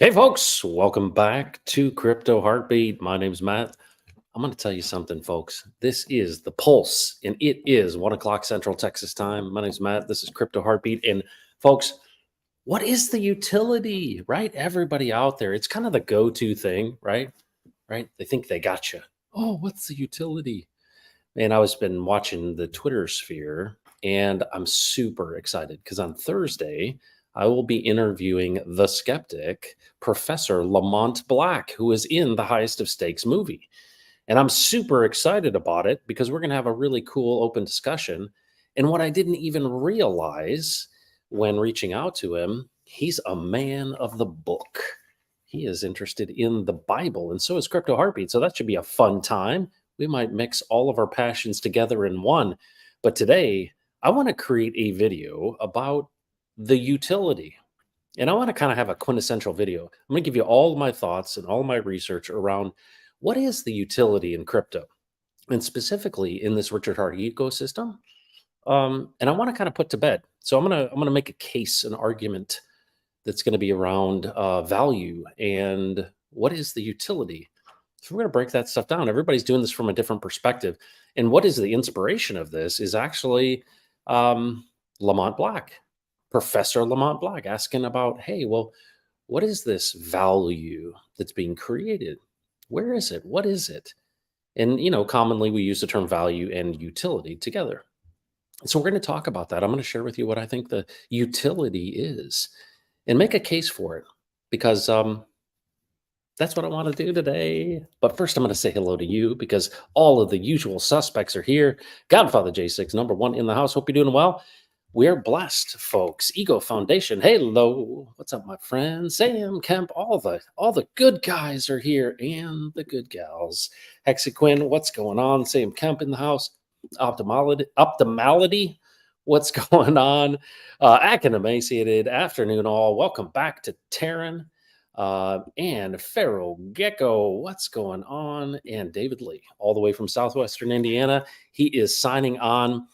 Hey, folks, welcome back to Crypto Heartbeat. My name's Matt. I'm going to tell you something, folks. This is the Pulse, and it is 1 o'clock Central Texas time. My name's Matt. This is Crypto Heartbeat. And, folks, what is the utility, right? Everybody out there, it's kind of the go to thing, right? Right? They think they got you. Oh, what's the utility? And I was been watching the Twitter sphere, and I'm super excited because on Thursday I will be interviewing the skeptic, Professor Lamont Black, who is in the Highest of Stakes movie. And I'm super excited about it because we're going to have a really cool open discussion. And what I didn't even realize when reaching out to him, he's a man of the book. He is interested in the Bible, and so is Crypto Heartbeat. So that should be a fun time. We might mix all of our passions together in one. But today, I want to create a video about the utility. And I want to kind of have a quintessential video. I'm going to give you all of my thoughts and all of my research around what is the utility in crypto, and specifically in this Richard Heart ecosystem. And I want to kind of put to bed. So I'm gonna make a case, an argument that's going to be around value and what is the utility. So we're going to break that stuff down. Everybody's doing this from a different perspective. And what is the inspiration of this is actually Lamont Black, Professor Lamont Black, asking about, hey, well, what is this value that's being created? Where is it? What is it? And, commonly we use the term value and utility together. So we're going to talk about that. I'm going to share with you what I think the utility is and make a case for it because that's what I want to do today. But first, I'm going to say hello to you because all of the usual suspects are here. Godfather J6, number one in the house. Hope you're doing well. We are blessed, folks. Ego Foundation. Hello. What's up, my friend? Sam Kemp. All the good guys are here and the good gals. Hexaquin, what's going on? Sam Kemp in the house. Optimality. What's going on? Akin Emaciated. Afternoon, all. Welcome back to Terran. And Pharaoh Gecko, what's going on? And David Lee, all the way from southwestern Indiana. He is signing on.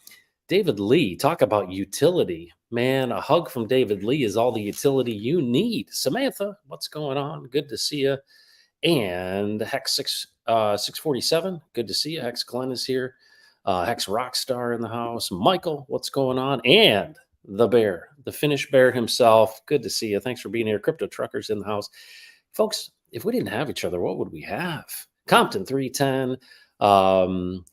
David Lee, talk about utility. Man, a hug from David Lee is all the utility you need. Samantha, what's going on? Good to see you. And Hex 647, good to see you. Hex Glenn is here. Hex Rockstar in the house. Michael, what's going on? And the bear, the Finnish bear himself. Good to see you. Thanks for being here. Crypto Truckers in the house. Folks, if we didn't have each other, what would we have? Compton 310,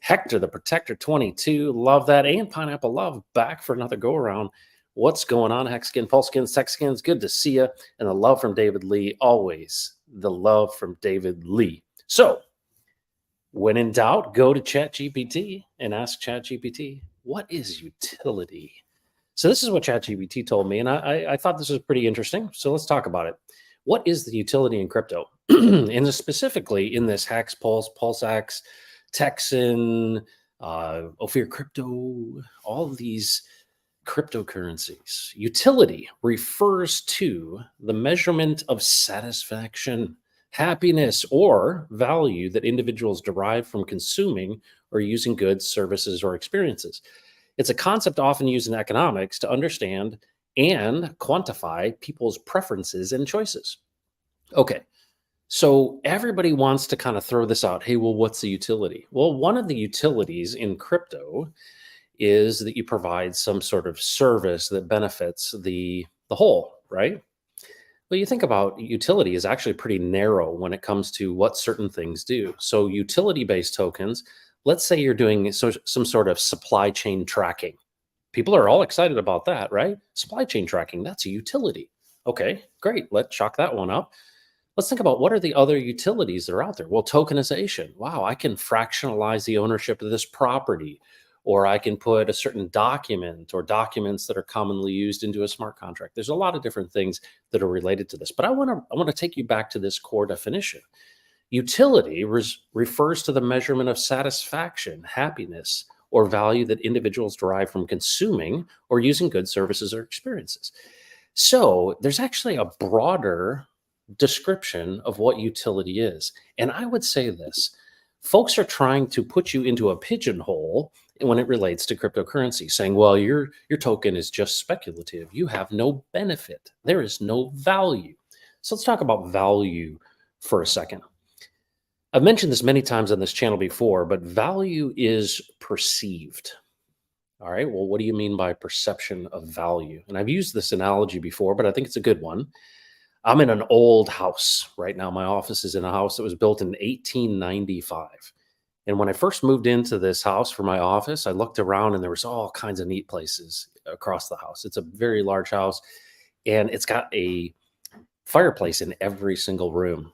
Hector the Protector 22. Love that. And Pineapple Love back for another go around. What's going on? Hexskin, Pulskin, Sexskins. Good to see you. And the love from David Lee. Always the love from David Lee. So, when in doubt, go to ChatGPT and ask ChatGPT, what is utility? So this is what ChatGPT told me, and I thought this was pretty interesting. So let's talk about it. What is the utility in crypto? And specifically in this Hex, Pulse, PulseX, Texan, Ophir Crypto, all of these cryptocurrencies. Utility refers to the measurement of satisfaction, happiness, or value that individuals derive from consuming or using goods, services, or experiences. It's a concept often used in economics to understand and quantify people's preferences and choices. Okay, so everybody wants to kind of throw this out. Hey, well, what's the utility? Well, one of the utilities in crypto is that you provide some sort of service that benefits the whole, right? Well, you think about utility is actually pretty narrow when it comes to what certain things do. So utility-based tokens, let's say you're doing some sort of supply chain tracking. People are all excited about that, right? Supply chain tracking, that's a utility. Okay, great. Let's chalk that one up. Let's think about what are the other utilities that are out there? Well, tokenization. Wow, I can fractionalize the ownership of this property. or I can put a certain document or documents that are commonly used into a smart contract. There's a lot of different things that are related to this, but I want to take you back to this core definition. Utility refers to the measurement of satisfaction, happiness, or value that individuals derive from consuming or using goods, services, or experiences. So there's actually a broader description of what utility is. And I would say this: folks are trying to put you into a pigeonhole when it relates to cryptocurrency, saying, well, your token is just speculative. You have no benefit. There is no value. So let's talk about value for a second. I've mentioned this many times on this channel before, but value is perceived. All right. Well, what do you mean by perception of value? And I've used this analogy before, but I think it's a good one. I'm in an old house right now. My office is in a house that was built in 1895. And when I first moved into this house for my office, I looked around and there was all kinds of neat places across the house. It's a very large house and it's got a fireplace in every single room.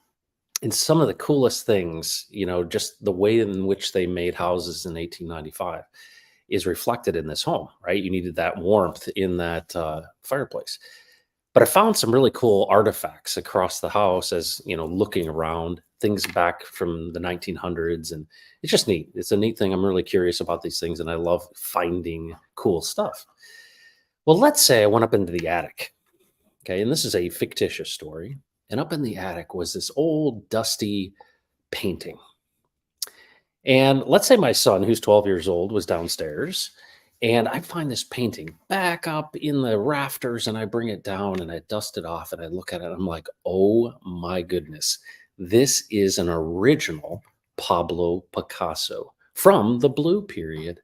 And some of the coolest things, just the way in which they made houses in 1895 is reflected in this home, right? You needed that warmth in that fireplace. But I found some really cool artifacts across the house as, looking around, things back from the 1900s. And it's just neat. It's a neat thing. I'm really curious about these things and I love finding cool stuff. Well, let's say I went up into the attic. Okay. And this is a fictitious story. And up in the attic was this old dusty painting. And let's say my son, who's 12 years old, was downstairs and I find this painting back up in the rafters and I bring it down and I dust it off and I look at it. I'm like, oh my goodness, this is an original Pablo Picasso from the Blue Period.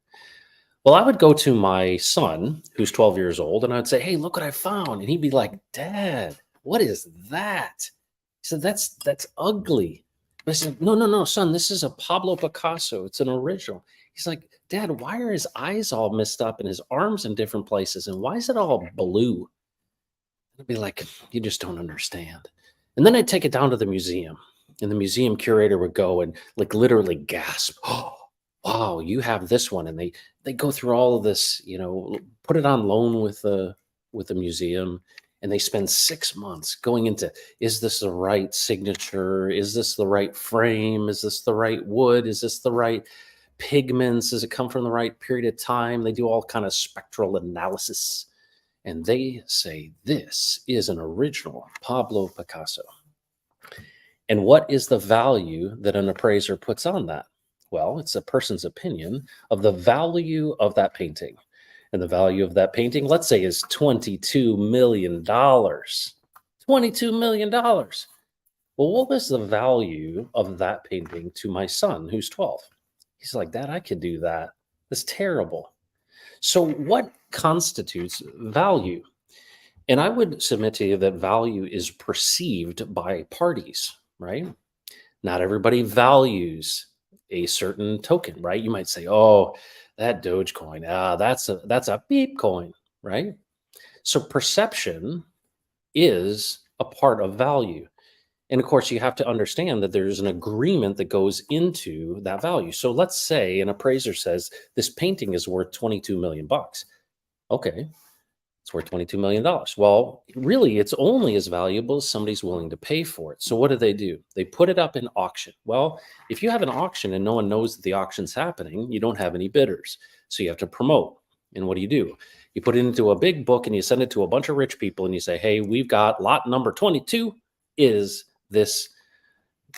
Well, I would go to my son, who's 12 years old, and I'd say, hey, look what I found. And he'd be like, Dad, what is that? He said, that's ugly. I said, no, son, this is a Pablo Picasso. It's an original. He's like, Dad, why are his eyes all messed up and his arms in different places? And why is it all blue? I'd be like, you just don't understand. And then I'd take it down to the museum. And the museum curator would go and like literally gasp, oh, wow, you have this one. And they go through all of this, put it on loan with the museum. And they spend 6 months going into, is this the right signature? Is this the right frame? Is this the right wood? Is this the right pigments? Does it come from the right period of time? They do all kind of spectral analysis. And they say, this is an original Pablo Picasso. And what is the value that an appraiser puts on that? Well, it's a person's opinion of the value of that painting. And the value of that painting, let's say, is $22 million. $22 million. Well, what was the value of that painting to my son, who's 12? He's like, Dad, I could do that. That's terrible. So what constitutes value? And I would submit to you that value is perceived by parties, right? Not everybody values a certain token, right? You might say, oh, that Dogecoin, that's a beep coin, right? So perception is a part of value. And of course, you have to understand that there's an agreement that goes into that value. So let's say an appraiser says this painting is worth 22 million bucks. Okay, it's worth $22 million. Well, really, it's only as valuable as somebody's willing to pay for it. So what do? They put it up in auction. Well, if you have an auction and no one knows that the auction's happening, you don't have any bidders. So you have to promote. And what do? You put it into a big book and you send it to a bunch of rich people and you say, hey, we've got lot number 22 is this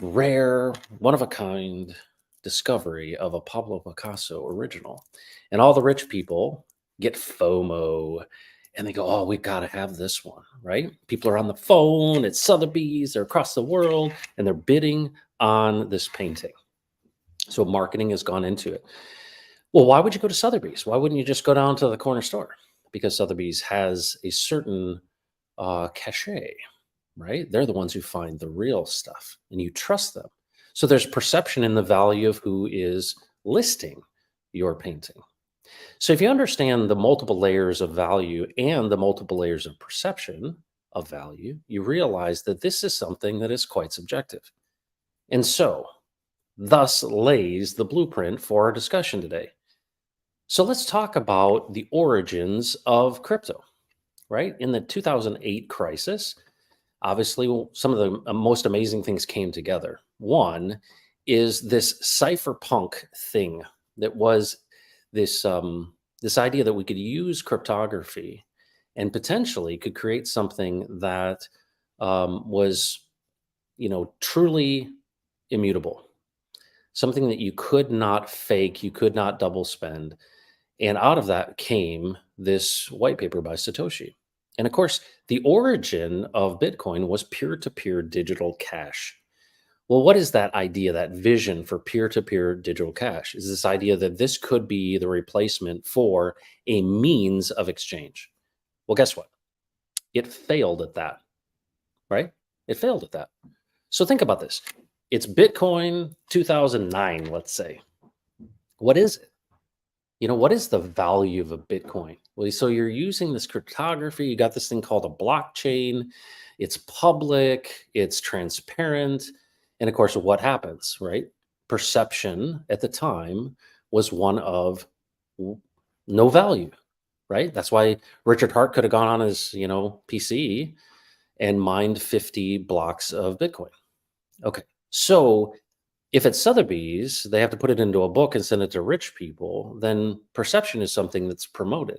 rare, one-of-a-kind discovery of a Pablo Picasso original. And all the rich people get FOMO. And they go, oh, we've got to have this one, right? People are on the phone at Sotheby's, they're across the world, and they're bidding on this painting. So marketing has gone into it. Well, why would you go to Sotheby's? Why wouldn't you just go down to the corner store? Because Sotheby's has a certain cachet, right? They're the ones who find the real stuff, and you trust them. So there's perception in the value of who is listing your painting. So if you understand the multiple layers of value and the multiple layers of perception of value, you realize that this is something that is quite subjective. And so, thus lays the blueprint for our discussion today. So let's talk about the origins of crypto, right? In the 2008 crisis, obviously, some of the most amazing things came together. One is this cypherpunk thing that was this idea that we could use cryptography and potentially could create something that was, truly immutable, something that you could not fake, you could not double spend. And out of that came this white paper by Satoshi. And of course, the origin of Bitcoin was peer to peer digital cash. Well, what is that idea, that vision for peer to peer digital cash? Is this idea that this could be the replacement for a means of exchange? Well, guess what? It failed at that, right? It failed at that. So think about this. It's Bitcoin 2009, let's say. What is it? What is the value of a Bitcoin? Well, so you're using this cryptography. You got this thing called a blockchain. It's public, it's transparent. And of course, what happens, right? Perception at the time was one of no value, right? That's why Richard Hart could have gone on his, PC and mined 50 blocks of Bitcoin. Okay. So if it's Sotheby's, they have to put it into a book and send it to rich people, then perception is something that's promoted.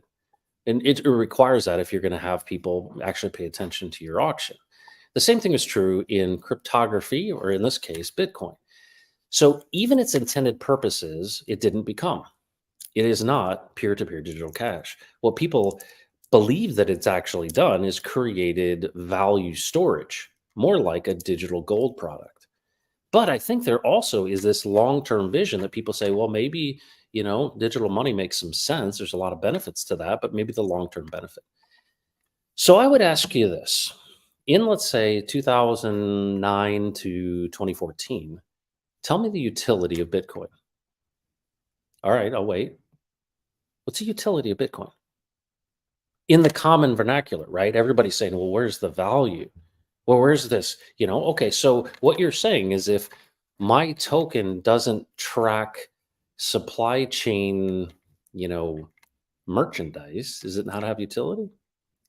And it requires that if you're going to have people actually pay attention to your auction. The same thing is true in cryptography, or in this case, Bitcoin. So even its intended purposes, it didn't become. It is not peer to peer digital cash. What people believe that it's actually done is created value storage, more like a digital gold product. But I think there also is this long-term vision that people say, well, maybe, digital money makes some sense. There's a lot of benefits to that, but maybe the long-term benefit. So I would ask you this. In, let's say, 2009 to 2014, tell me the utility of Bitcoin. All right, I'll wait. What's the utility of Bitcoin? In the common vernacular, right? Everybody's saying, well, where's the value? Well, where's this? Okay, so what you're saying is if my token doesn't track supply chain, merchandise, does it not have utility?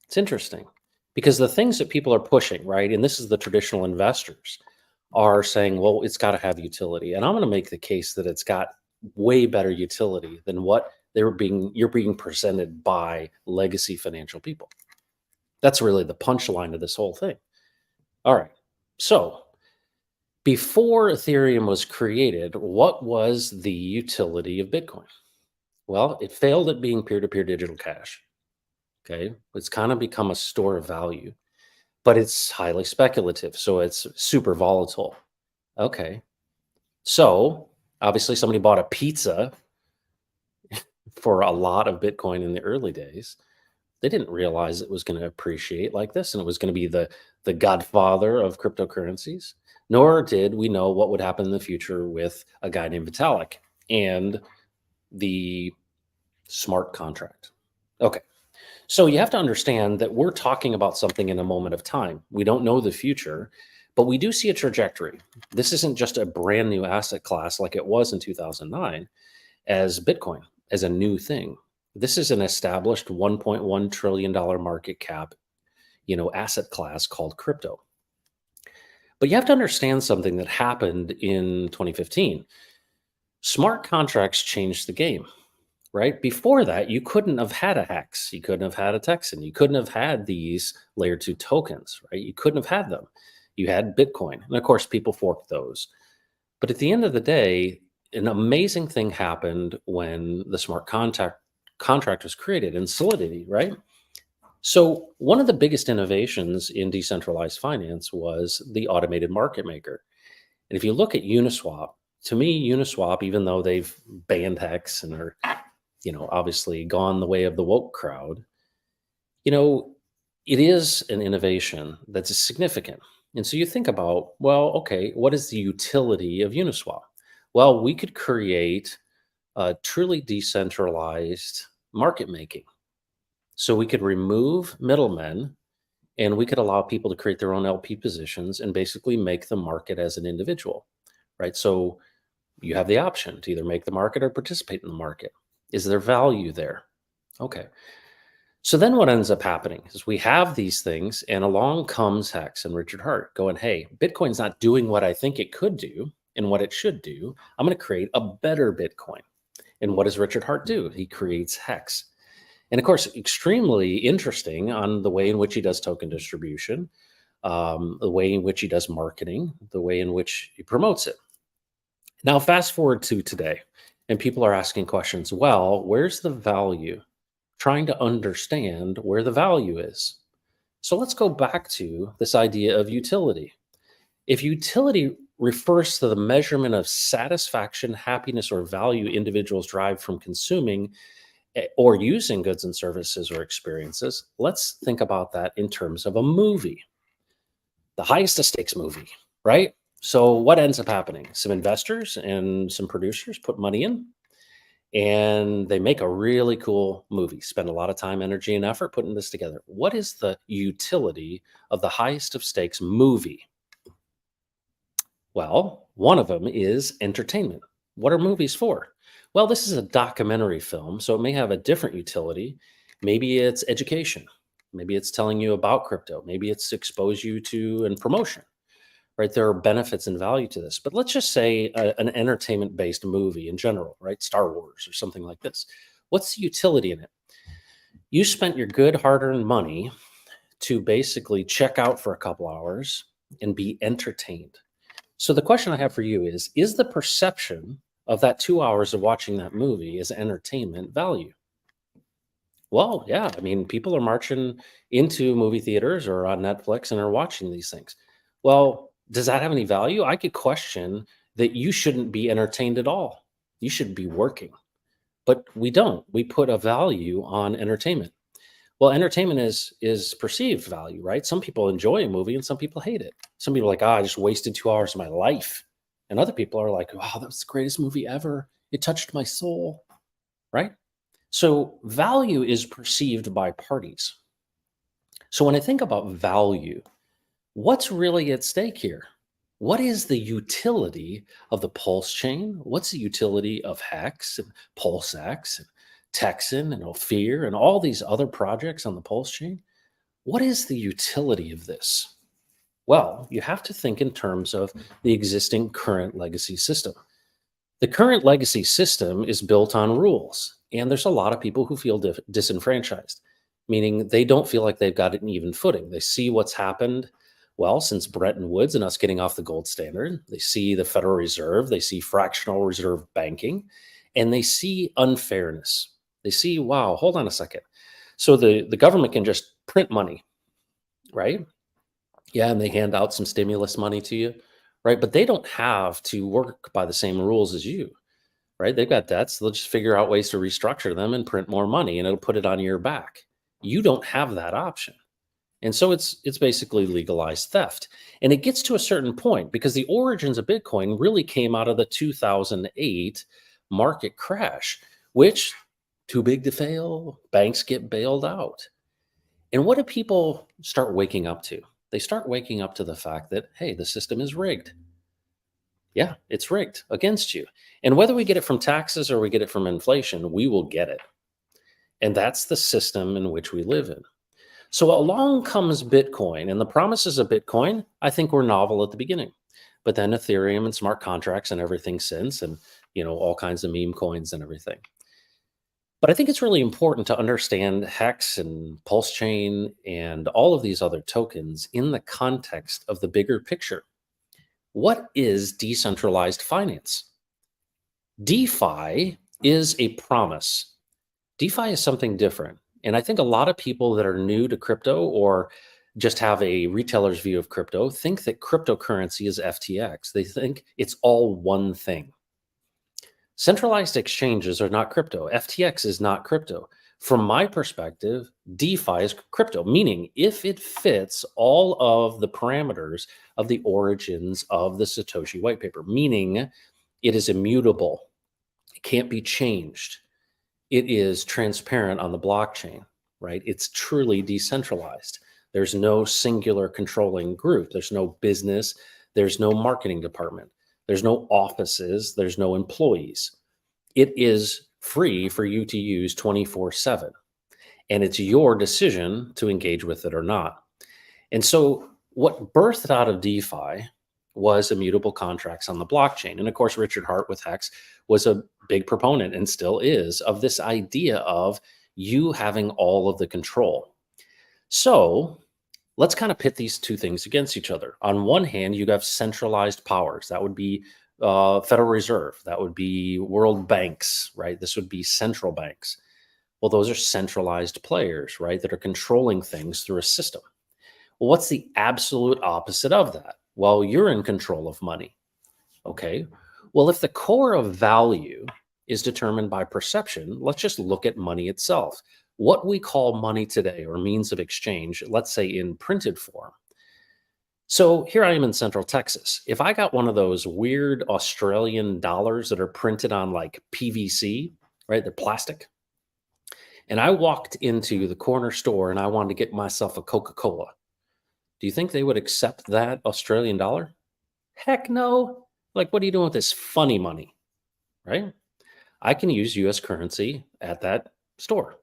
It's interesting because the things that people are pushing, right? And this is the traditional investors are saying, well, it's got to have utility. And I'm going to make the case that it's got way better utility than what you're being presented by legacy financial people. That's really the punchline of this whole thing. All right. So before Ethereum was created, what was the utility of Bitcoin? Well, it failed at being peer to peer digital cash. Okay. It's kind of become a store of value, but it's highly speculative. So it's super volatile. Okay. So obviously, somebody bought a pizza for a lot of Bitcoin in the early days. They didn't realize it was going to appreciate like this and it was going to be the godfather of cryptocurrencies. Nor did we know what would happen in the future with a guy named Vitalik and the smart contract. Okay. So you have to understand that we're talking about something in a moment of time. We don't know the future, but we do see a trajectory. This isn't just a brand new asset class like it was in 2009 as Bitcoin, as a new thing. This is an established $1.1 trillion market cap, asset class called crypto. But you have to understand something that happened in 2015. Smart contracts changed the game, right? Before that, you couldn't have had a Hex, you couldn't have had a Texan, you couldn't have had these layer 2 tokens, right? You couldn't have had them. You had Bitcoin. And of course, people forked those. But at the end of the day, an amazing thing happened when the smart contract was created in Solidity, right? So one of the biggest innovations in decentralized finance was the automated market maker. And if you look at Uniswap, to me, Uniswap, even though they've banned Hex and are, obviously gone the way of the woke crowd, it is an innovation that's significant. And so you think about, well, okay, what is the utility of Uniswap? Well, we could create a truly decentralized market making. So we could remove middlemen and we could allow people to create their own LP positions and basically make the market as an individual, right? So you have the option to either make the market or participate in the market. Is there value there? Okay. So then what ends up happening is we have these things, and along comes Hex and Richard Hart going, hey, Bitcoin's not doing what I think it could do and what it should do. I'm going to create a better Bitcoin. And what does Richard Hart do? He creates Hex. And of course, extremely interesting on the way in which he does token distribution, the way in which he does marketing, the way in which he promotes it. Now, fast forward to today, and people are asking questions. Well, where's the value? Trying to understand where the value is. So let's go back to this idea of utility. If utility refers to the measurement of satisfaction, happiness, or value individuals derive from consuming or using goods and services or experiences, let's think about that in terms of a movie, the highest of stakes movie, right? So what ends up happening? Some investors and some producers put money in, and they make a really cool movie, spend a lot of time, energy, and effort putting this together. What is the utility of the highest of stakes movie? Well, one of them is entertainment. What are movies for? Well, this is a documentary film, so it may have a different utility. Maybe it's education. Maybe it's telling you about crypto. Maybe it's expose you to and promotion, right? There are benefits and value to this. But let's just say an entertainment based movie in general, right? Star Wars or something like this. What's the utility in it? You spent your good hard earned money to basically check out for a couple hours and be entertained. So the question I have for you is the perception of that 2 hours of watching that movie as entertainment value? Well, yeah. I mean, people are marching into movie theaters or on Netflix and are watching these things. Well, does that have any value? I could question that you shouldn't be entertained at all. You should be working, but we don't. We put a value on entertainment. Well, entertainment is perceived value, right? Some people enjoy a movie and some people hate it. Some people are like, I just wasted 2 hours of my life. And other people are like, wow, that was the greatest movie ever. It touched my soul, right? So value is perceived by parties. So when I think about value, what's really at stake here? What is the utility of the Pulse chain? What's the utility of Hex and PulseX and Texan and Ophir and all these other projects on the Pulse chain? What is the utility of this? Well, you have to think in terms of the existing current legacy system. The current legacy system is built on rules, and there's a lot of people who feel disenfranchised, meaning they don't feel like they've got an even footing. They see what's happened, well, since Bretton Woods and us getting off the gold standard. They see the Federal Reserve, they see fractional reserve banking, and they see unfairness. They see, wow, hold on a second. So the government can just print money, right? Yeah, and they hand out some stimulus money to you, right? But they don't have to work by the same rules as you, right? They've got debts. They'll just figure out ways to restructure them and print more money, and it'll put it on your back. You don't have that option. And so it's basically legalized theft. And it gets to a certain point because the origins of Bitcoin really came out of the 2008 market crash, which too big to fail, banks get bailed out. And what do people start waking up to? They start waking up to the fact that, hey, the system is rigged. Yeah, it's rigged against you. And whether we get it from taxes or we get it from inflation, we will get it. And that's the system in which we live in. So along comes Bitcoin, and the promises of Bitcoin, I think, were novel at the beginning. But then Ethereum and smart contracts and everything since, and all kinds of meme coins and everything. But I think it's really important to understand Hex and Pulse Chain and all of these other tokens in the context of the bigger picture. What is decentralized finance? DeFi is a promise. DeFi is something different. And I think a lot of people that are new to crypto or just have a retailer's view of crypto think that cryptocurrency is FTX. They think it's all one thing. Centralized exchanges are not crypto. FTX is not crypto. From my perspective, DeFi is crypto, meaning if it fits all of the parameters of the origins of the Satoshi white paper, meaning it is immutable, it can't be changed, it is transparent on the blockchain, right? It's truly decentralized. There's no singular controlling group. There's no business. There's no marketing department. There's no offices. There's no employees. It is free for you to use 24/7. And it's your decision to engage with it or not. And so, what birthed out of DeFi was immutable contracts on the blockchain. And of course, Richard Hart with Hex was a big proponent and still is of this idea of you having all of the control. So, let's kind of pit these two things against each other. On one hand, you have centralized powers. That would be Federal Reserve. That would be world banks, right? This would be central banks. Well, those are centralized players, right? That are controlling things through a system. Well, what's the absolute opposite of that? Well, you're in control of money. Okay. Well, if the core of value is determined by perception, let's just look at money itself. What we call money today or means of exchange, let's say in printed form. So here I am in Central Texas. If I got one of those weird Australian dollars that are printed on like PVC, right? They're plastic. And I walked into the corner store and I wanted to get myself a Coca-Cola. Do you think they would accept that Australian dollar? Heck no. Like, what are you doing with this funny money? Right? I can use US currency at that store.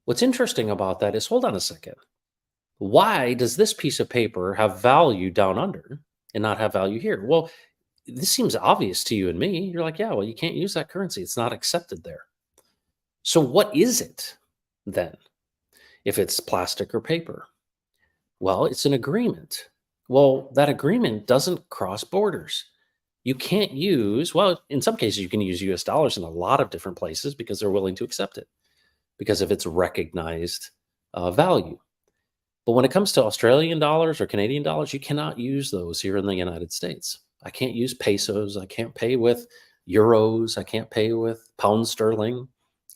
What's interesting about that is hold on a second. Why does this piece of paper have value down under and not have value here? Well, this seems obvious to you and me. You're like, yeah, well, you can't use that currency. It's not accepted there. So, what is it then if it's plastic or paper? Well, it's an agreement. Well, that agreement doesn't cross borders. You can't use, well, in some cases, you can use US dollars in a lot of different places because they're willing to accept it because of its recognized value. But when it comes to Australian dollars or Canadian dollars, you cannot use those here in the United States. I can't use pesos. I can't pay with euros. I can't pay with pound sterling.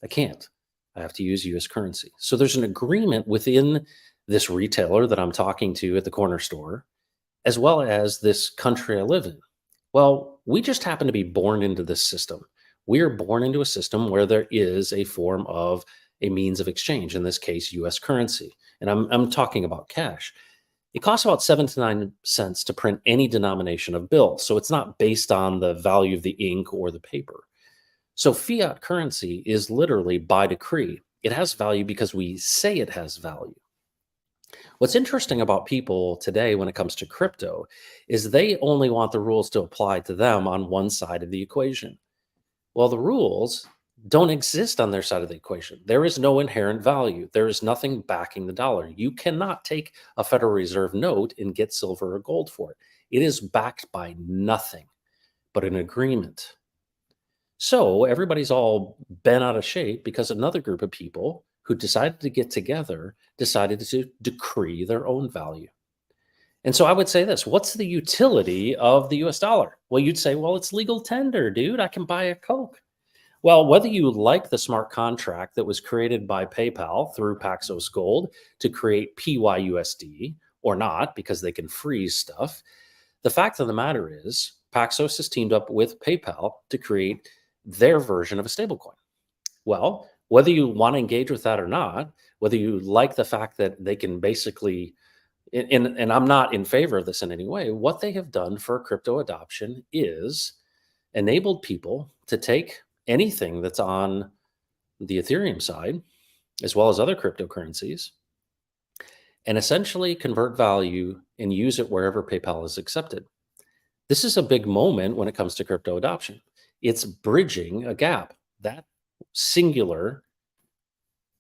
I can't. I have to use US currency. So there's an agreement within this retailer that I'm talking to at the corner store, as well as this country I live in. Well, we just happen to be born into this system. We are born into a system where there is a form of a means of exchange, in this case, US currency. And I'm talking about cash. It costs about 7 to 9 cents to print any denomination of bill. So it's not based on the value of the ink or the paper. So fiat currency is literally by decree. It has value because we say it has value. What's interesting about people today when it comes to crypto is they only want the rules to apply to them on one side of the equation. Well, the rules don't exist on their side of the equation. There is no inherent value. There is nothing backing the dollar. You cannot take a Federal Reserve note and get silver or gold for it. It is backed by nothing but an agreement. So everybody's all bent out of shape because another group of people who decided to get together decided to decree their own value. And so I would say this, what's the utility of the US dollar? Well, you'd say, well, it's legal tender, dude. I can buy a Coke. Well, whether you like the smart contract that was created by PayPal through Paxos Gold to create PYUSD or not, because they can freeze stuff, the fact of the matter is Paxos has teamed up with PayPal to create their version of a stablecoin. Well, whether you want to engage with that or not, whether you like the fact that they can basically, and I'm not in favor of this in any way, what they have done for crypto adoption is enabled people to take anything that's on the Ethereum side, as well as other cryptocurrencies, and essentially convert value and use it wherever PayPal is accepted. This is a big moment when it comes to crypto adoption. It's bridging a gap. That singular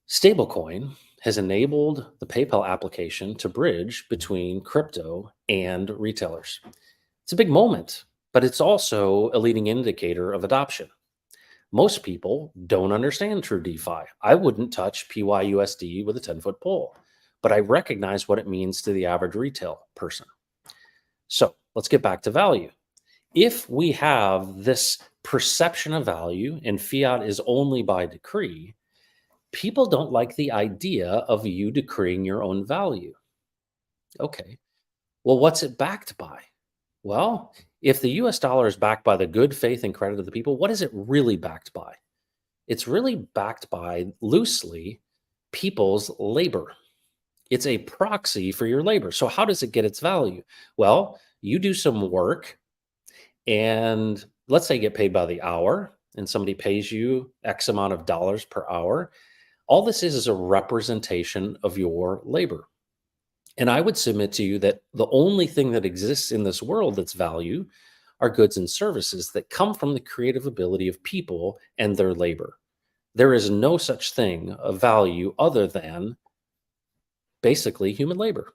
stablecoin has enabled the PayPal application to bridge between crypto and retailers. It's a big moment, but it's also a leading indicator of adoption. Most people don't understand true DeFi. I wouldn't touch PYUSD with a 10-foot pole, but I recognize what it means to the average retail person. So let's get back to value. If we have this perception of value and fiat is only by decree, people don't like the idea of you decreeing your own value. Okay, well, what's it backed by? Well, if the US dollar is backed by the good faith and credit of the people, what is it really backed by? It's really backed by, loosely, people's labor. It's a proxy for your labor. So how does it get its value? Well, you do some work and let's say you get paid by the hour and somebody pays you X amount of dollars per hour, all this is a representation of your labor. And I would submit to you that the only thing that exists in this world that's value are goods and services that come from the creative ability of people and their labor. There is no such thing of value other than basically human labor,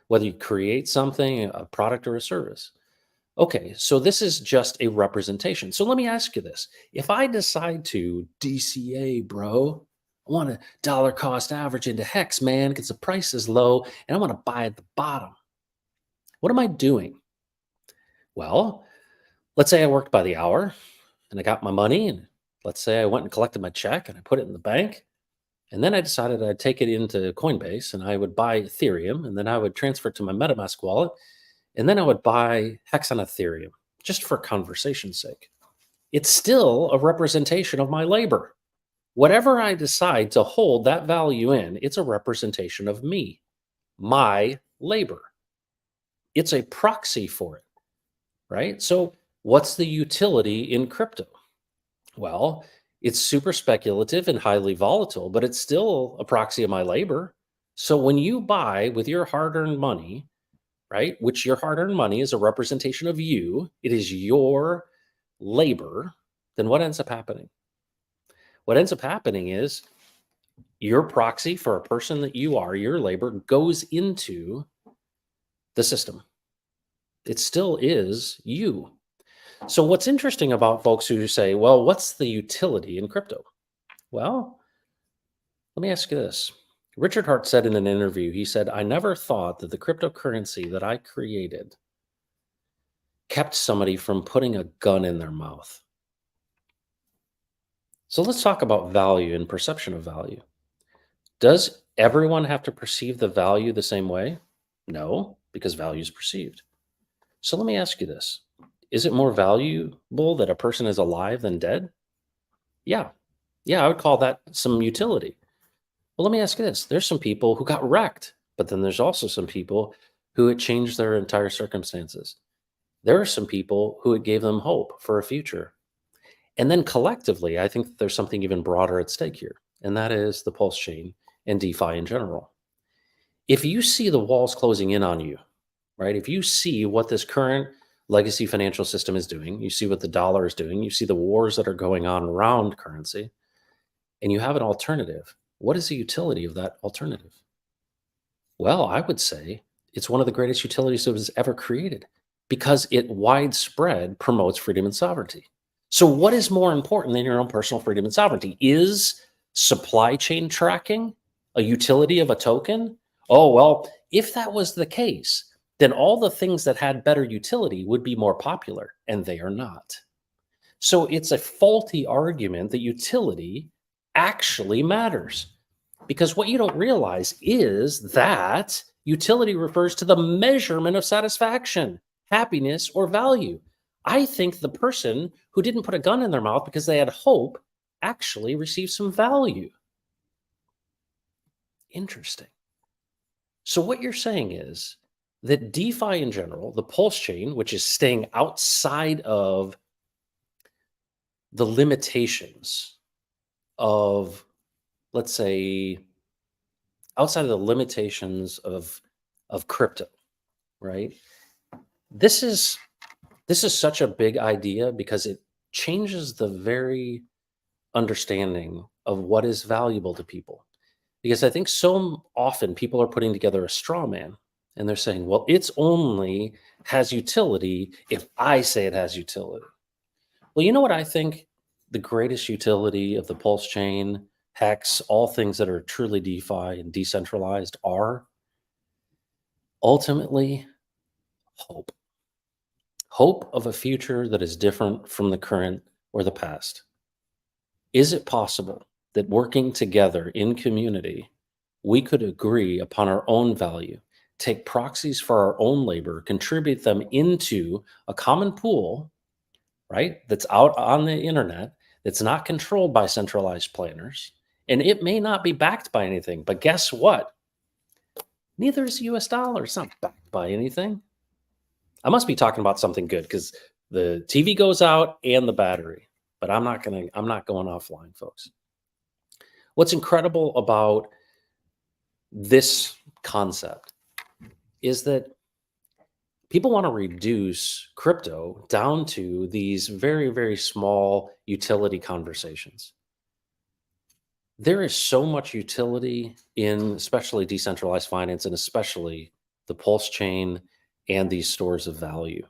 whether you create something, a product or a service. Okay, so this is just a representation. So let me ask you this. If I decide to DCA, bro, I want to dollar cost average into Hex, man, because the price is low and I want to buy at the bottom. What am I doing? Well, let's say I worked by the hour and I got my money, and let's say I went and collected my check and I put it in the bank. And then I decided I'd take it into Coinbase and I would buy Ethereum, and then I would transfer it to my MetaMask wallet, and then I would buy Hex on Ethereum just for conversation's sake. It's still a representation of my labor. Whatever I decide to hold that value in, it's a representation of me, my labor. It's a proxy for it, right? So what's the utility in crypto? Well, it's super speculative and highly volatile, but it's still a proxy of my labor. So when you buy with your hard-earned money, right, which your hard-earned money is a representation of you, it is your labor, then what ends up happening? What ends up happening is your proxy for a person that you are, your labor, goes into the system. It still is you. So what's interesting about folks who say, well, what's the utility in crypto? Well, let me ask you this. Richard Hart said in an interview, he said, I never thought that the cryptocurrency that I created kept somebody from putting a gun in their mouth. So let's talk about value and perception of value. Does everyone have to perceive the value the same way? No, because value is perceived. So let me ask you this. Is it more valuable that a person is alive than dead? Yeah. Yeah, I would call that some utility. Well, let me ask you this. There's some people who got wrecked, but then there's also some people who it changed their entire circumstances. There are some people who it gave them hope for a future. And then collectively, I think that there's something even broader at stake here, and that is the Pulse chain and DeFi in general. If you see the walls closing in on you, right? If you see what this current legacy financial system is doing, you see what the dollar is doing, you see the wars that are going on around currency, and you have an alternative, what is the utility of that alternative? Well, I would say it's one of the greatest utilities that was ever created because it widespread promotes freedom and sovereignty. So what is more important than your own personal freedom and sovereignty? Is supply chain tracking a utility of a token? Oh, well, if that was the case, then all the things that had better utility would be more popular, and they are not. So it's a faulty argument that utility actually matters, because what you don't realize is that utility refers to the measurement of satisfaction, happiness, or value. I think the person who didn't put a gun in their mouth because they had hope actually received some value. Interesting. So what you're saying is that DeFi in general, the Pulse chain, which is staying outside of the limitations of, let's say, outside of the limitations of crypto, right? This is such a big idea because it changes the very understanding of what is valuable to people. Because I think so often people are putting together a straw man and they're saying, well, it's only has utility if I say it has utility. Well, you know what I think the greatest utility of the Pulse chain, Hex, all things that are truly DeFi and decentralized are? Ultimately, hope. Hope of a future that is different from the current or the past. Is it possible that working together in community, we could agree upon our own value, take proxies for our own labor, contribute them into a common pool, right? That's out on the internet, that's not controlled by centralized planners, and it may not be backed by anything, but guess what? Neither is the US dollar. It's not backed by anything. I must be talking about something good because the TV goes out and the battery. but I'm not going offline, folks. What's incredible about this concept is that people want to reduce crypto down to these very, very small utility conversations. There is so much utility in especially decentralized finance and especially the Pulse chain and these stores of value.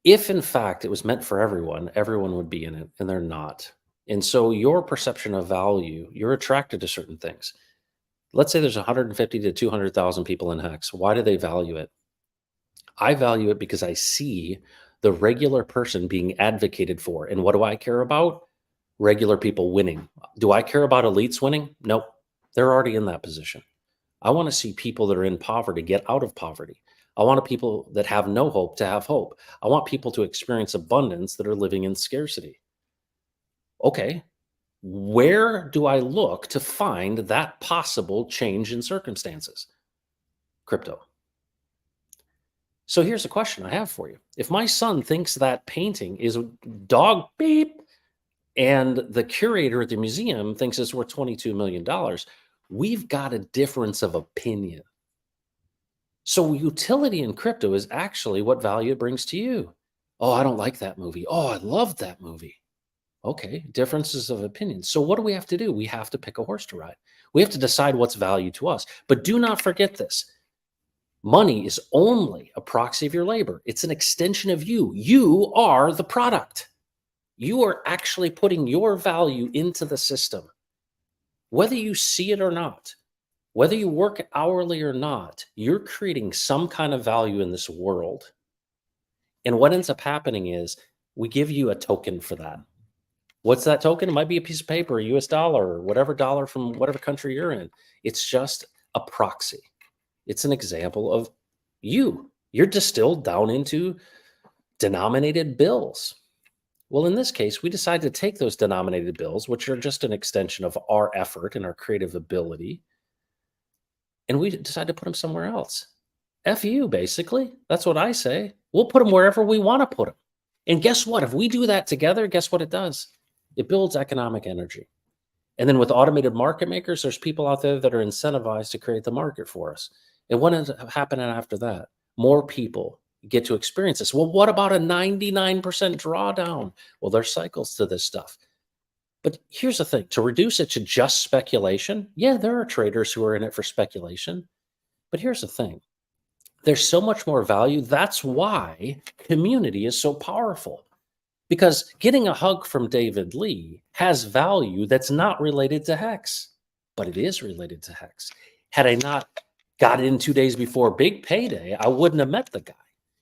If in fact it was meant for everyone, everyone would be in it, and they're not. And so your perception of value, you're attracted to certain things. Let's say there's 150 to 200,000 people in Hex. Why do they value it? I value it because I see the regular person being advocated for. And what do I care about? Regular people winning. Do I care about elites winning? Nope. They're already in that position. I want to see people that are in poverty get out of poverty. I want people that have no hope to have hope. I want people to experience abundance that are living in scarcity. Okay, where do I look to find that possible change in circumstances? Crypto. So here's a question I have for you. If my son thinks that painting is dog beep and the curator at the museum thinks it's worth $22 million, we've got a difference of opinion. So utility in crypto is actually what value it brings to you. Oh, I don't like that movie. Oh, I love that movie. Okay, differences of opinion. So what do we have to do? We have to pick a horse to ride. We have to decide what's value to us. But do not forget this. Money is only a proxy of your labor. It's an extension of you. You are the product. You are actually putting your value into the system. Whether you see it or not, whether you work hourly or not, you're creating some kind of value in this world. And what ends up happening is we give you a token for that. What's that token? It might be a piece of paper, a US dollar, or whatever dollar from whatever country you're in. It's just a proxy. It's an example of you. You're distilled down into denominated bills. Well, in this case, we decided to take those denominated bills, which are just an extension of our effort and our creative ability, and we decided to put them somewhere else. F you, basically. That's what I say. We'll put them wherever we want to put them. And guess what? If we do that together, guess what it does? It builds economic energy. And then with automated market makers, there's people out there that are incentivized to create the market for us. And what ends up happening after that? More people get to experience this. Well, what about a 99% drawdown? Well, there's cycles to this stuff. But here's the thing, to reduce it to just speculation, yeah, there are traders who are in it for speculation. But here's the thing, there's so much more value. That's why community is so powerful. Because getting a hug from David Lee has value that's not related to Hex, but it is related to Hex. Had I not got in 2 days before big payday, I wouldn't have met the guy.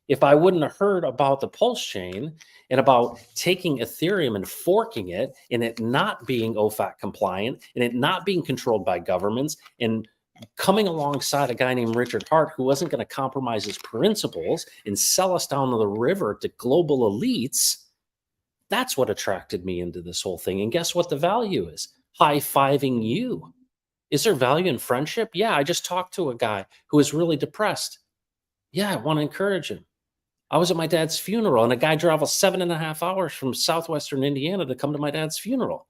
If I wouldn't have heard about the Pulse chain and about taking Ethereum and forking it and it not being OFAC compliant and it not being controlled by governments and coming alongside a guy named Richard Hart who wasn't going to compromise his principles and sell us down the river to global elites, that's what attracted me into this whole thing. And guess what the value is? High-fiving you. Is there value in friendship? Yeah, I just talked to a guy who is really depressed. Yeah, I want to encourage him. I was at my dad's funeral, and a guy traveled 7.5 hours from southwestern Indiana to come to my dad's funeral.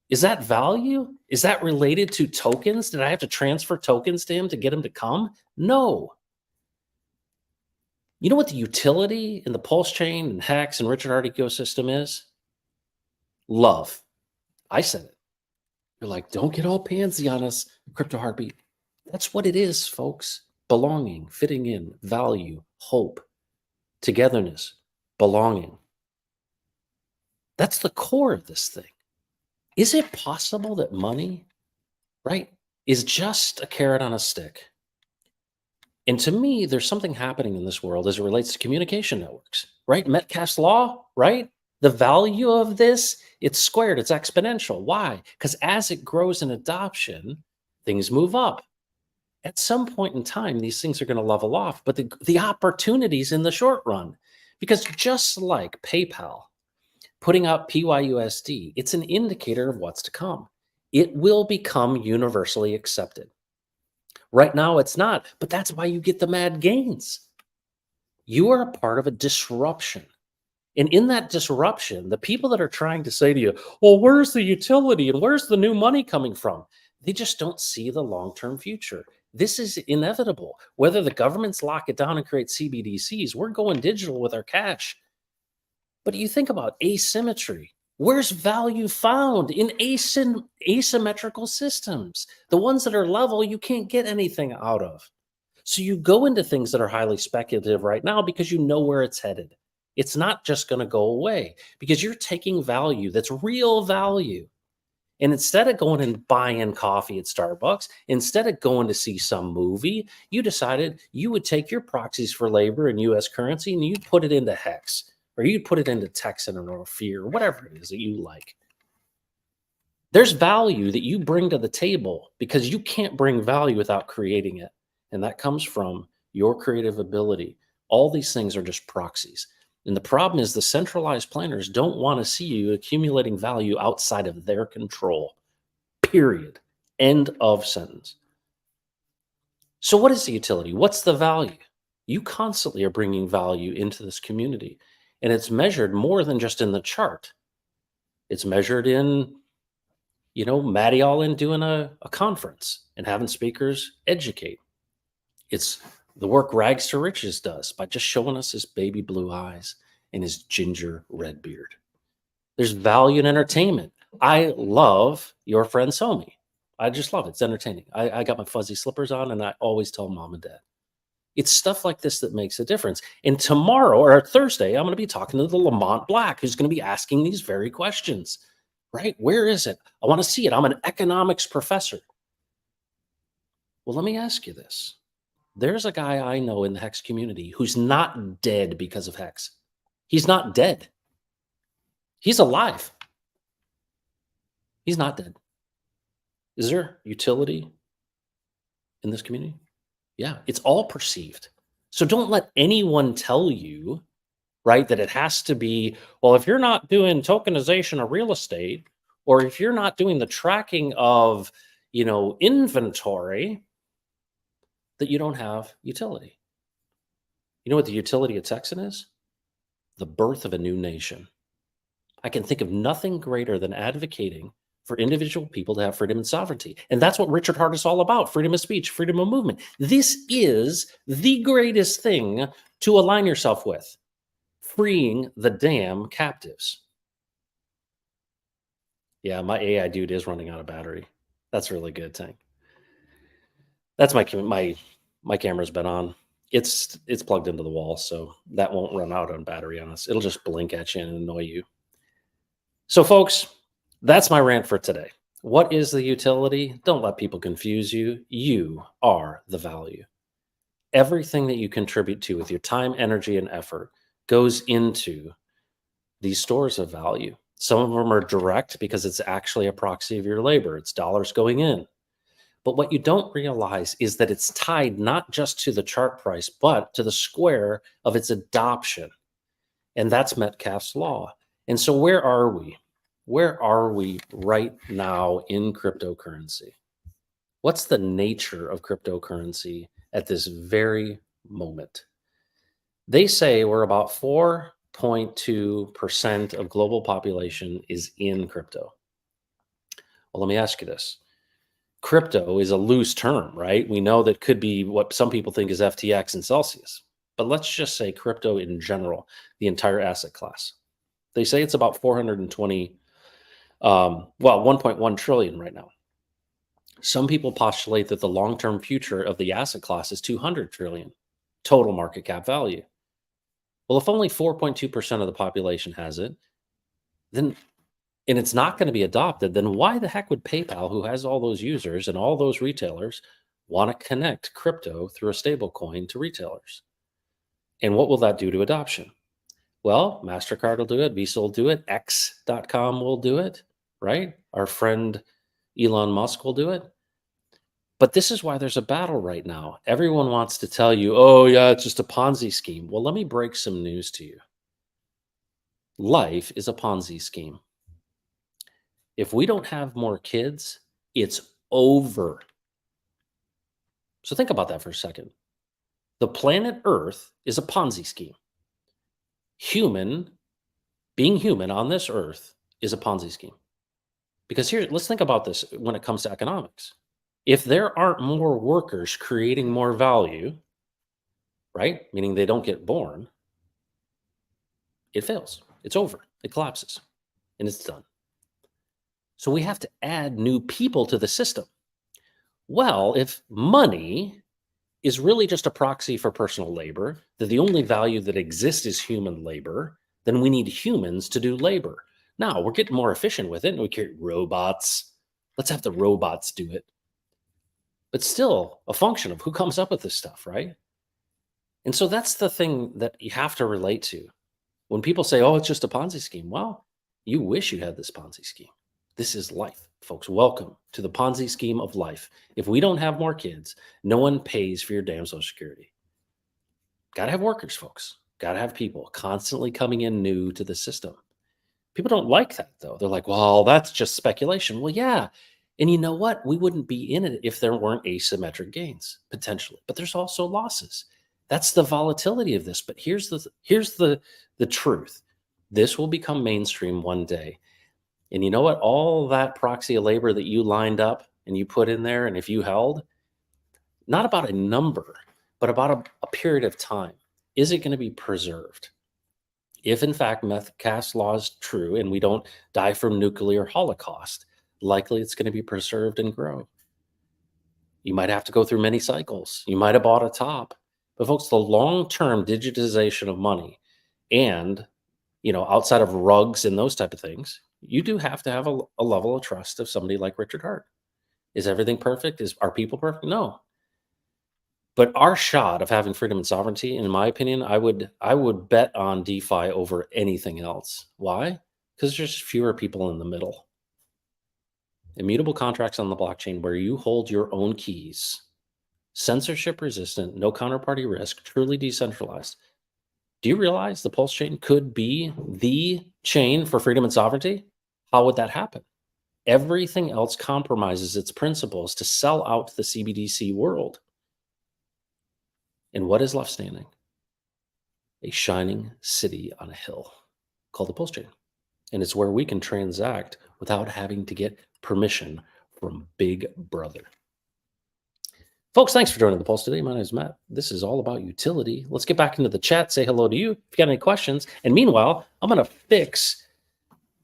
Is that value? Is that related to tokens? Did I have to transfer tokens to him to get him to come? No. You know what the utility in the Pulse chain and Hex and Richard Hart ecosystem is? Love. I said it. You're like, don't get all pansy on us, Crypto Heartbeat. That's what it is, folks. Belonging, fitting in, value, hope, togetherness, belonging. That's the core of this thing. Is it possible that money, right, is just a carrot on a stick? And to me, there's something happening in this world as it relates to communication networks, right? Metcalfe's law, right? The value of this, it's squared, it's exponential. Why? Because as it grows in adoption, things move up. At some point in time, these things are going to level off, but the opportunities in the short run, because just like PayPal putting out PYUSD, it's an indicator of what's to come. It will become universally accepted. Right now, it's not, but that's why you get the mad gains. You are a part of a disruption. And in that disruption, the people that are trying to say to you, well, where's the utility and where's the new money coming from? They just don't see the long term future. This is inevitable. Whether the governments lock it down and create CBDCs, we're going digital with our cash. But you think about asymmetry. Where's value found in asymmetrical systems? The ones that are level, you can't get anything out of. So you go into things that are highly speculative right now because you know where it's headed. It's not just going to go away because you're taking value that's real value. And instead of going and buying coffee at Starbucks, instead of going to see some movie, you decided you would take your proxies for labor and US currency and you'd put it into Hex or you'd put it into Texan or Fear, whatever it is that you like. There's value that you bring to the table because you can't bring value without creating it. And that comes from your creative ability. All these things are just proxies. And the problem is the centralized planners don't want to see you accumulating value outside of their control. Period. End of sentence. So, what is the utility? What's the value? You constantly are bringing value into this community, and it's measured more than just in the chart. It's measured in, Maddie Allin doing a conference and having speakers educate. It's the work Rags to Riches does by just showing us his baby blue eyes and his ginger red beard. There's value in entertainment. I love Your Friend Somi. I just love it. It's entertaining. I got my fuzzy slippers on and I always tell mom and dad. It's stuff like this that makes a difference. And tomorrow or Thursday, I'm going to be talking to the Lamont Black, who's going to be asking these very questions, right? Where is it? I want to see it. I'm an economics professor. Well, let me ask you this. There's a guy I know in the Hex community who's not dead because of Hex. He's not dead. He's alive. He's not dead. Is there utility in this community? Yeah, it's all perceived. So don't let anyone tell you, right, that it has to be, well, if you're not doing tokenization of real estate, or if you're not doing the tracking of, inventory, that you don't have utility. You know what the utility of Texan is? The birth of a new nation. I can think of nothing greater than advocating for individual people to have freedom and sovereignty. And that's what Richard Hart is all about: freedom of speech, freedom of movement. This is the greatest thing to align yourself with: freeing the damn captives. Yeah, my AI dude is running out of battery. That's really good, Tank. That's my camera's been on. It's plugged into the wall, so that won't run out on battery on us. It'll just blink at you and annoy you. So, folks, that's my rant for today. What is the utility? Don't let people confuse you. You are the value. Everything that you contribute to with your time, energy, and effort goes into these stores of value. Some of them are direct because it's actually a proxy of your labor. It's dollars going in. But what you don't realize is that it's tied not just to the chart price, but to the square of its adoption. And that's Metcalfe's law. And so where are we? Where are we right now in cryptocurrency? What's the nature of cryptocurrency at this very moment? They say we're about 4.2% of global population is in crypto. Well, let me ask you this. Crypto is a loose term, right? We know that could be what some people think is FTX and Celsius. But let's just say crypto in general, the entire asset class. They say it's about 1.1 trillion right now. Some people postulate that the long-term future of the asset class is 200 trillion total market cap value. Well, if only 4.2% of the population has it, then, and it's not going to be adopted, then why the heck would PayPal, who has all those users and all those retailers, want to connect crypto through a stable coin to retailers? And what will that do to adoption? Well, MasterCard will do it, Visa will do it, X.com will do it, right? Our friend Elon Musk will do it. But this is why there's a battle right now. Everyone wants to tell you, oh, yeah, it's just a Ponzi scheme. Well, let me break some news to you. Life is a Ponzi scheme. If we don't have more kids, it's over. So think about that for a second. The planet Earth is a Ponzi scheme. Human Being human on this earth is a Ponzi scheme. Because here, let's think about this when it comes to economics. If there aren't more workers creating more value, right? Meaning they don't get born, it fails. It's over. It collapses and it's done. So we have to add new people to the system. Well, if money is really just a proxy for personal labor, that the only value that exists is human labor, then we need humans to do labor. Now we're getting more efficient with it and we create robots. Let's have the robots do it. But still a function of who comes up with this stuff, right? And so that's the thing that you have to relate to. When people say, oh, it's just a Ponzi scheme, well, you wish you had this Ponzi scheme. This is life, folks. Welcome to the Ponzi scheme of life. If we don't have more kids, no one pays for your damn Social Security. Got to have workers, folks. Got to have people constantly coming in new to the system. People don't like that, though. They're like, well, that's just speculation. Well, yeah. And you know what? We wouldn't be in it if there weren't asymmetric gains, potentially. But there's also losses. That's the volatility of this. But here's the truth. This will become mainstream one day. And you know what? All that proxy of labor that you lined up and you put in there, and if you held, not about a number, but about a period of time. Is it going to be preserved? If in fact Metcalfe's law is true and we don't die from nuclear holocaust, likely it's going to be preserved and grow. You might have to go through many cycles. You might have bought a top. But folks, the long-term digitization of money and, outside of rugs and those type of things, you do have to have a level of trust of somebody like Richard Hart. Is everything perfect? Are people perfect? No. But our shot of having freedom and sovereignty, in my opinion, I would bet on DeFi over anything else. Why? Because there's just fewer people in the middle. Immutable contracts on the blockchain where you hold your own keys, censorship resistant, no counterparty risk, truly decentralized. Do you realize the Pulse chain could be the chain for freedom and sovereignty? How would that happen? Everything else compromises its principles to sell out to the CBDC world. And what is left standing? A shining city on a hill called the Pulse chain. And it's where we can transact without having to get permission from Big Brother. Folks, thanks for joining the Pulse today. My name is Matt. This is all about utility. Let's get back into the chat. Say hello to you if you got any questions. And meanwhile, I'm going to fix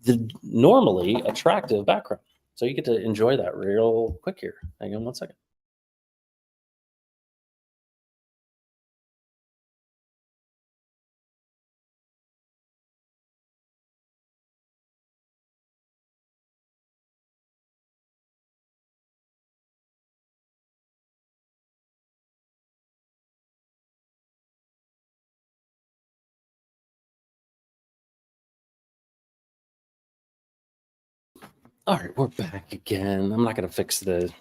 the normally attractive background. So you get to enjoy that real quick here. Hang on one second. All right, we're back again. I'm not going to fix the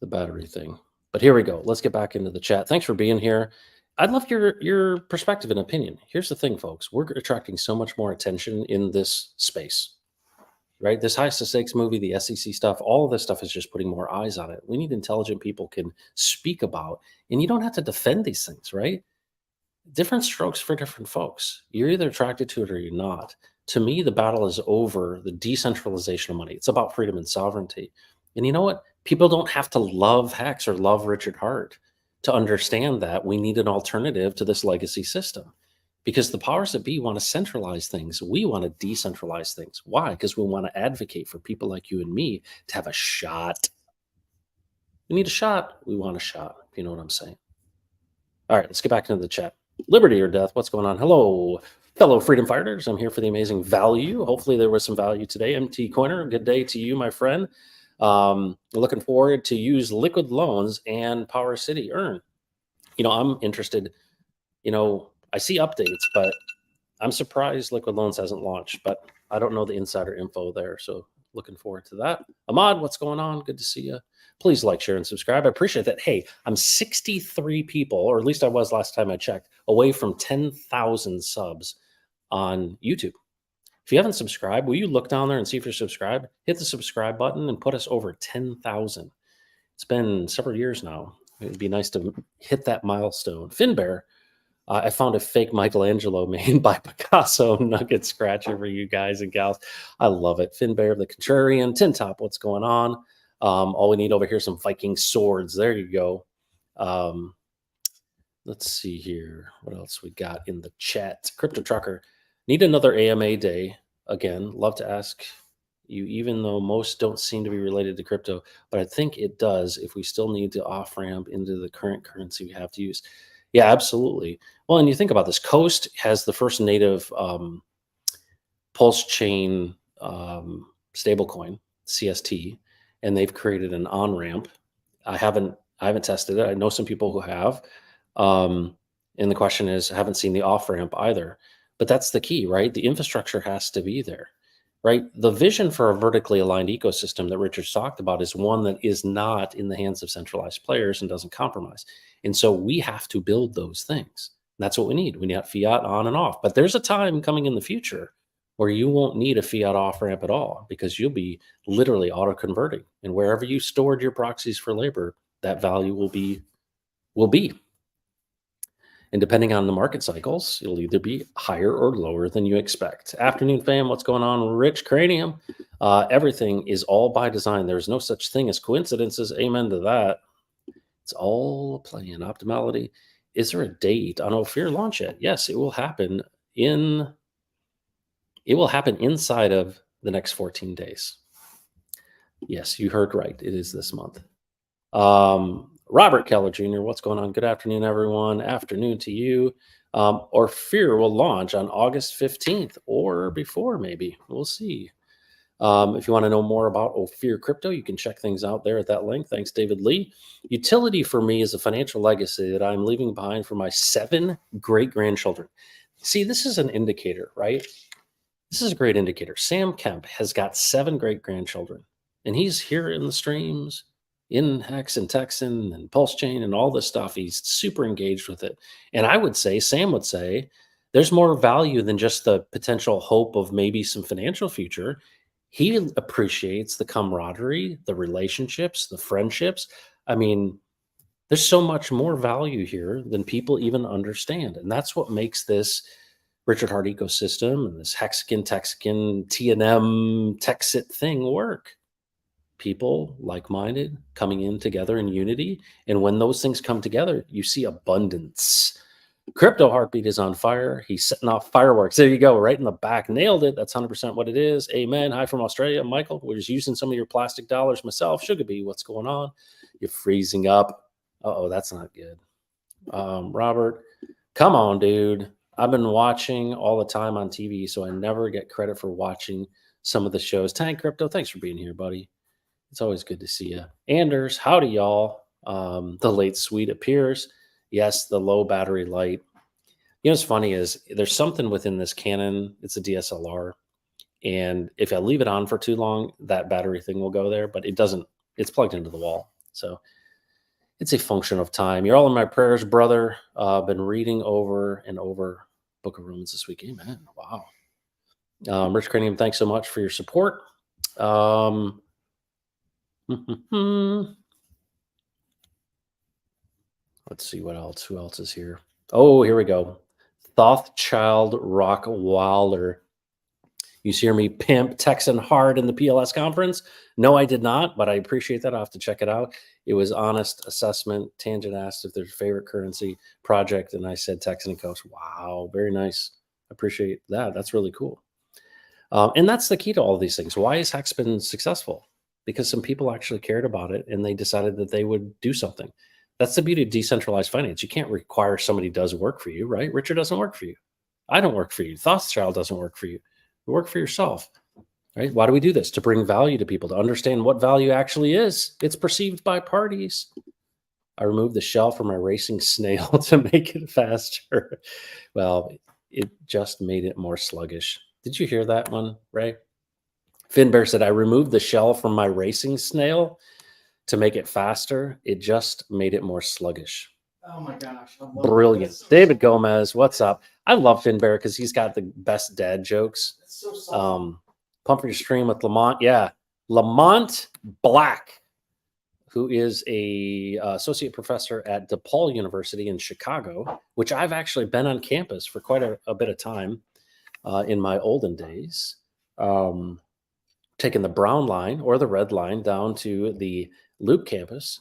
battery thing, but here we go. Let's get back into the chat. Thanks for being here. I'd love your perspective and opinion. Here's the thing, folks. We're attracting so much more attention in this space, right? This high stakes movie, the SEC stuff, all of this stuff is just putting more eyes on it. We need intelligent people can speak about, and you don't have to defend these things, right? Different strokes for different folks. You're either attracted to it or you're not. To me, the battle is over the decentralization of money. It's about freedom and sovereignty. And you know what? People don't have to love Hex or love Richard Hart to understand that we need an alternative to this legacy system. Because the powers that be want to centralize things. We want to decentralize things. Why? Because we want to advocate for people like you and me to have a shot. We need a shot. We want a shot. You know what I'm saying? All right, let's get back into the chat. Liberty or death, what's going on? Hello, fellow freedom fighters. I'm here for the amazing value. Hopefully there was some value today. MT Coiner, good day to you, my friend. Looking forward to use Liquid Loans and Power City Earn. I'm interested. I see updates, but I'm surprised Liquid Loans hasn't launched, but I don't know the insider info there. So looking forward to that. Ahmad, what's going on? Good to see you. Please like, share, and subscribe. I appreciate that. Hey, I'm 63 people, or at least I was last time I checked, away from 10,000 subs on YouTube. If you haven't subscribed, will you look down there and see if you're subscribed? Hit the subscribe button and put us over 10,000. It's been several years now. It'd be nice to hit that milestone. Finbear, I found a fake Michelangelo made by Picasso nugget scratcher for you guys and gals. I love it. Finn Bear, the Contrarian, Tin Top, what's going on? All we need over here is some Viking swords. There you go. Let's see here. What else we got in the chat? Crypto Trucker, need another AMA day. Again, love to ask you, even though most don't seem to be related to crypto, but I think it does if we still need to off ramp into the current currency we have to use. Yeah, absolutely. Well, and you think about this, Coast has the first native pulse chain stablecoin, CST, and they've created an on ramp. I haven't tested it. I know some people who have. And the question is, I haven't seen the off ramp either. But that's the key, right? The infrastructure has to be there, right? The vision for a vertically aligned ecosystem that Richard's talked about is one that is not in the hands of centralized players and doesn't compromise. And so we have to build those things. And that's what we need. We need fiat on and off. But there's a time coming in the future where you won't need a fiat off ramp at all, because you'll be literally auto converting. And wherever you stored your proxies for labor, that value will be. And depending on the market cycles, it'll either be higher or lower than you expect. Afternoon fam, what's going on? Rich Cranium. Everything is all by design. There's no such thing as coincidences. Amen to that. It's all a plan. Optimality. Is there a date on Ophir launch yet? Yes, it will happen inside of the next 14 days. Yes, you heard right. It is this month. Robert Keller Jr., what's going on? Good afternoon, everyone. Afternoon to you. Ophir will launch on August 15th or before, maybe. We'll see. If you want to know more about Ophir Crypto, you can check things out there at that link. Thanks, David Lee. Utility for me is a financial legacy that I'm leaving behind for my 7 great-grandchildren. See, this is an indicator, right? This is a great indicator. Sam Kemp has got 7 great-grandchildren, and he's here in the streams, in Hex and Texan and Pulse Chain and all this stuff. He's super engaged with it. And I would say, Sam would say, there's more value than just the potential hope of maybe some financial future. He appreciates the camaraderie, the relationships, the friendships. I mean, there's so much more value here than people even understand. And that's what makes this Richard Heart ecosystem and this Hexagon, Texagon, TNM, Texit thing work. People like-minded coming in together in unity. And when those things come together, you see abundance. Crypto Heartbeat is on fire. He's setting off fireworks. There you go, right in the back. Nailed it. That's 100% what it is. Amen. Hi from Australia. Michael, we're just using some of your plastic dollars myself. Sugar Bee, what's going on? You're freezing up. Uh-oh, that's not good. Robert, come on, dude. I've been watching all the time on TV, so I never get credit for watching some of the shows. Tank Crypto, thanks for being here, buddy. It's always good to see you. Anders, howdy, y'all. The late suite appears. Yes, the low battery light. You know what's funny is there's something within this Canon. It's a DSLR. And if I leave it on for too long, that battery thing will go there. But it doesn't. It's plugged into the wall. So it's a function of time. You're all in my prayers, brother. Been reading over and over Book of Romans this week. Amen. Wow. Rich Cranium, thanks so much for your support. Let's see what else. Who else is here? Oh, here we go. Thothchild Rock Waller. You hear me pimp Texan hard in the PLS conference? No, I did not, but I appreciate that. I'll have to check it out. It was honest assessment. Tangent asked if their favorite currency project, and I said Texan and Coast. Wow, very nice. Appreciate that. That's really cool. And that's the key to all these things. Why has Hex been successful? Because some people actually cared about it and they decided that they would do something. That's the beauty of decentralized finance. You can't require somebody does work for you, right? Richard doesn't work for you. I don't work for you. Thothschild doesn't work for you. You work for yourself, right? Why do we do this? To bring value to people, to understand what value actually is. It's perceived by parties. I removed the shell from my racing snail to make it faster. Well, it just made it more sluggish. Did you hear that one, Ray? Finbear said, I removed the shell from my racing snail to make it faster. It just made it more sluggish. Oh my gosh. Brilliant. So David Gomez, what's up? I love Finbear because he's got the best dad jokes. So Pump your stream with Lamont. Yeah. Lamont Black. who is a associate professor at DePaul University in Chicago, which I've actually been on campus for quite a bit of time in my olden days. Taking the brown line or the red line down to the Loop campus.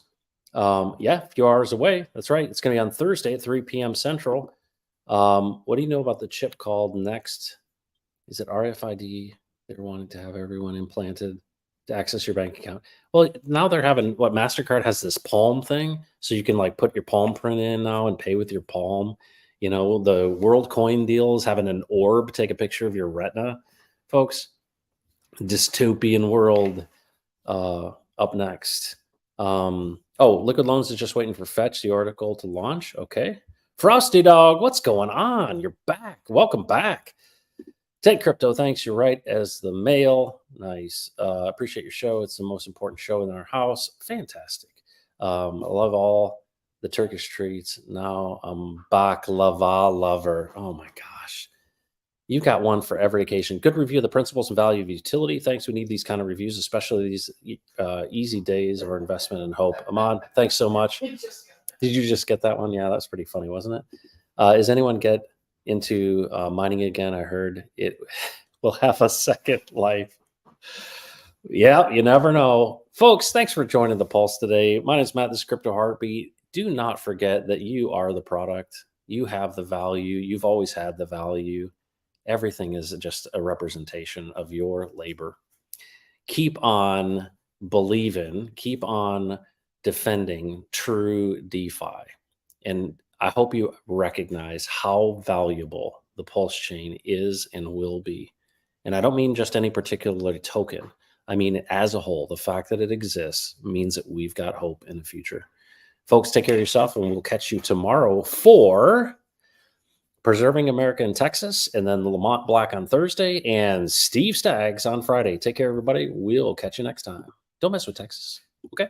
Yeah, a few hours away. That's right. It's going to be on Thursday at 3 p.m. Central. What do you know about the chip called Next? Is it RFID? They're wanting to have everyone implanted to access your bank account. Well, now they're having what MasterCard has this palm thing. So you can like put your palm print in now and pay with your palm. You know, the World Coin deal is having an orb take a picture of your retina, folks. Dystopian world up next. Liquid Loans is just waiting for Fetch, the article to launch. Okay. Frosty Dog, what's going on? You're back. Welcome back. Take Crypto, thanks. You're right as the mail. Nice. Appreciate your show. It's the most important show in our house. Fantastic. I love all the Turkish treats. Now I'm baklava lover. Oh my gosh. You got one for every occasion. Good review of the principles and value of utility. Thanks. We need these kind of reviews, especially these easy days of our investment and hope. Ahmad, thanks so much. Did you just get that one? Yeah, that's pretty funny, wasn't it? Is anyone get into mining again? I heard it will have a second life. Yeah, you never know. Folks, thanks for joining the Pulse today. My name is Matt. This is Crypto Heartbeat. Do not forget that you are the product. You have the value. You've always had the value. Everything is just a representation of your labor. Keep on believing, keep on defending true DeFi. And I hope you recognize how valuable the Pulse chain is and will be. And I don't mean just any particular token. I mean, as a whole, the fact that it exists means that we've got hope in the future. Folks, take care of yourself, and we'll catch you tomorrow for Preserving America in Texas, and then Lamont Black on Thursday, and Steve Staggs on Friday. Take care, everybody. We'll catch you next time. Don't mess with Texas. Okay?